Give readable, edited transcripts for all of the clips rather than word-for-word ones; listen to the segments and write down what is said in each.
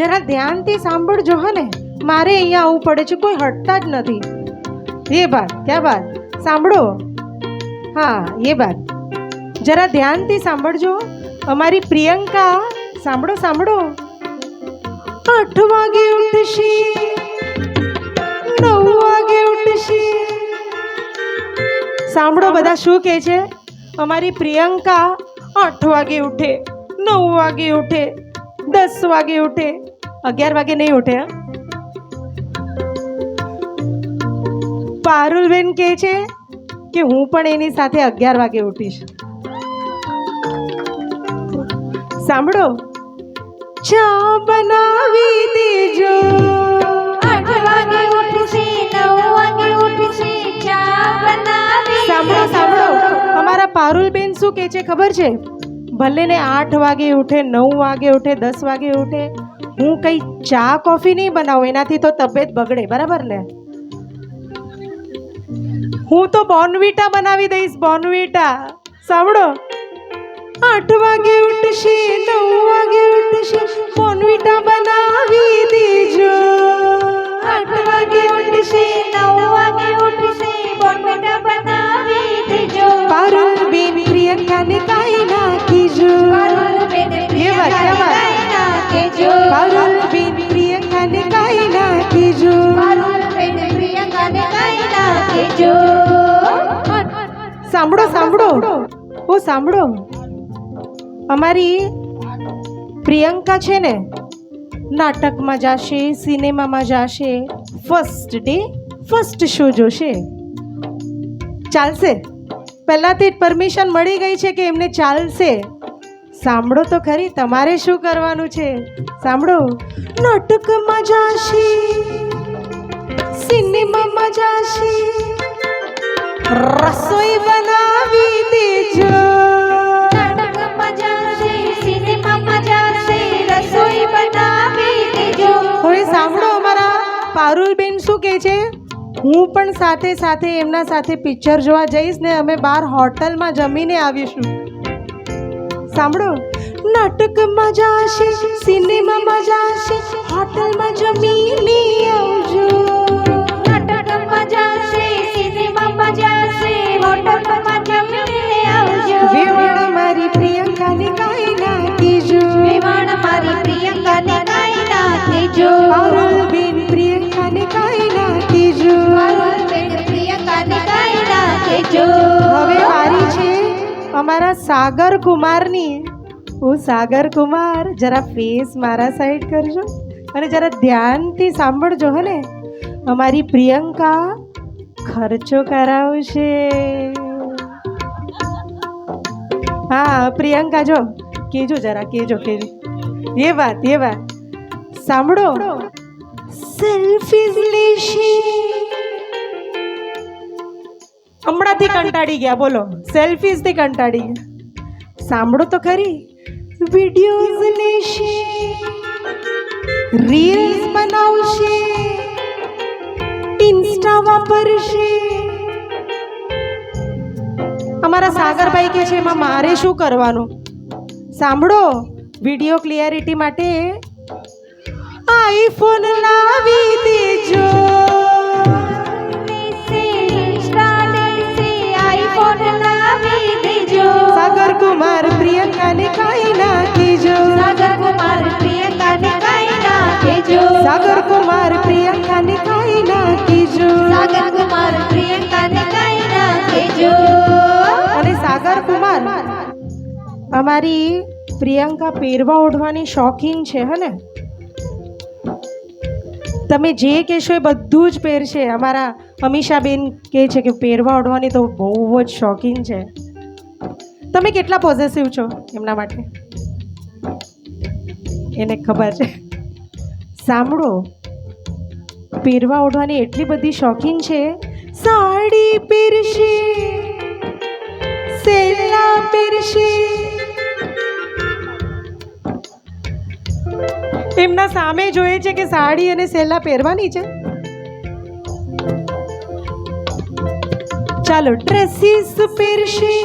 જરા ધ્યાનથી સાંભળજો હે ને, મારે અહીંયા આવવું પડે છે, કોઈ હટતા જ નથી. એ બાત ક્યાં બાત, સાંભળો. હા એ બાત, જરા ધ્યાનથી સાંભળજો. અમારી પ્રિયંકા, સાંભળો સાંભળો. 8 વાગે ઉઠશે, 9 વાગે ઉઠશે. સાંભળો બધા શું કહે છે. અમારી પ્રિયંકા 8 વાગે ઉઠે, 9 વાગે ઉઠે, 10 વાગે ઉઠે, 11 વાગે નહીં ઉઠે. પારુલબેન કહે છે કે હું પણ એની સાથે 11 વાગે ઉઠીશ. સાંભળો. ચા બનાવી દેજો. 8 વાગે ઉઠશે, 9 વાગે ઉઠશે, ચા બનાવી. સાંભળો સાંભળો. અમારા પારુલબેન શું કહે છે ખબર છે? ભલે ને 8 વાગે ઉઠે, 9 વાગે ઉઠે, 10 વાગે ઉઠે, હું કઈ ચા કોફી નહીં બનાવું, એનાથી તો તબિયત બગડે, બરાબર ને? હું તો બોર્નવીટા બનાવી દઈશ, બોર્નવીટા. સાંભળો. 8 વાગે ઉઠશે, 9 વાગે ઉઠશે, બોર્નવીટા બનાવી દેજો. 8 વાગે ઉઠશે, 9 વાગે ઉઠશે, બોર્નવીટા બનાવી દેજો. પારુલબેન પ્રિયંકાને કાઈ નાખીજો. પારુલબેન પ્રિયંકાને કાઈ નાખીજો. પારુલબેન પ્રિયંકાને કાઈ નાખીજો. પારુલબેન પ્રિયંકાને કાઈ નાખીજો. સાંભળો સાંભળો. ઓ સાંભળો. અમારી પ્રિયંકા છે ને, નાટકમાં જશે, સિનેમામાં જશે, ફર્સ્ટ ડે ફર્સ્ટ શો જોશે. ચાલશે? પહેલાથી જ પરમિશન મળી ગઈ છે કે એમને ચાલશે. સાંભળો તો ખરી, તમારે શું કરવાનું છે? સાંભળો. નાટકમાં જશે, સિનેમામાં જશે, રસોઈ બનાવી દેજો. નાટકમાં જશે, સિનેમામાં જશે, રસોઈ બનાવી દેજો. હવે સાંભળો, અમારા પારુલબેન શું કહે છે? હું પણ સાથે સાથે એમના સાથે પિક્ચર જોવા જઈશ ને અમે બહાર હોટલમાં જમીને આવીશું. સાંભળો. નાટકમાં જશે, સિનેમામાં જશે, હોટલમાં જમીને આવજો. નાટકમાં જશે, સિનેમામાં જશે, હોટલમાં જમીને આવજો. વેવાણ મારી પ્રિયંકાને કાઈ નાખીજો. વેવાણ મારી પ્રિયંકાને કાઈ નાખીજો. પારુલબેન પ્રિયંકાને કાઈ નાખીજો. પારુલબેન પ્રિયંકાને કાઈ નાખીજો. હવે વારી છે અમારા સાગર કુમારની. ઓ સાગર કુમાર, જરા ફેસ મારા સાઈડ કરજો અને જરા ધ્યાનથી સાંભળજો હે ને. અમારી પ્રિયંકા ખર્ચો કરાવશે. હા પ્રિયંકા, જો કેજો, જરા કેજો. એ વાત એ વાત. સાંભળો. સેલ્ફીઝ લેશે. હમણાંથી કંટાળી ગયા, બોલો. સેલ્ફીઝ થી કંટાળી ગયા. સાંભળો તો ખરી. વિડીયોઝ લેશે, રીલ્સ બનાવશે, ઇન્સ્ટા વાપરશે. અમારા સાગરભાઈ કે છે એમાં મારે શું કરવાનું? સાંભળો. વિડીયો ક્લિયરિટી માટે આઈફોન લાવી દેજો. સાગર કુમાર પ્રિયંકાને કાઈ નાખીજો. સાગર કુમાર પ્રિયંકાને કાઈ નાખીજો. સાગર કુમાર પ્રિયંકાને કાઈ નાખીજો. સાગર કુમાર પ્રિયંકાને કાઈ નાખીજો. અને સાગર કુમાર, અમારી પ્રિયંકા પહેરવા ઓઢવાની શોખીન છે હે ને. તમે જે કહેશો એ બધું જ પહેરશે. અમારા અમીષાબેન કહે છે કે પહેરવા ઓઢવાની તો બહુ જ શોખીન છે. તમે કેટલા પોઝેસિવ છો એમના માટે, એને ખબર છે. સાંભળો. પહેરવા ઓઢવાની એટલી બધી શોખીન છે, સાડી પહેરશે, સેલા પહેરશે. એમના સામે જોઈએ છે કે સાડી અને સેલા પહેરવાની છે. ચાલો. ડ્રેસીસ પહેરશે,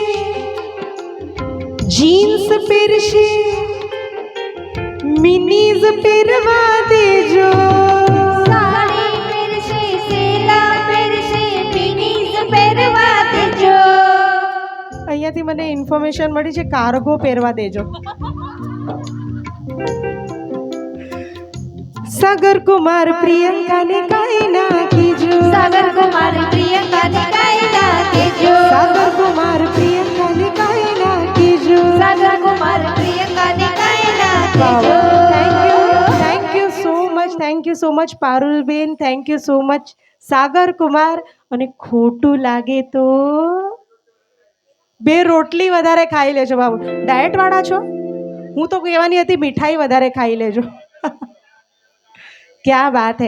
જીન્સ પહેરશે, મિનીઝ પહેરવા દેજો. સાડી પહેરશે સેલા પહેરશે મિનીઝ પહેરવા દેજો. અહીંયાથી મને ઇન્ફોર્મેશન મળી છે કાર્ગો પહેરવા દેજો. સાગર કુમાર પ્રિયંકાને કાંઈ નાખીજો. સાગર કુમાર પ્રિયંકાને કાંઈ નાખીજો. સાગર કુમાર પ્રિયંકાને કાંઈ નાખીજો. સાગર કુમાર પ્રિયંકાને કાંઈ નાખીજો. થેન્ક યુ સો મચ પારુલબેન, thank you so much Sagar Kumar. અને ખોટું લાગે તો 2 રોટલી વધારે ખાઈ લેજો બાબુ. ડાયટ વાળા છો? હું તો કહેવાની હતી મીઠાઈ વધારે ખાઈ લેજો. ક્યાં બાત હે.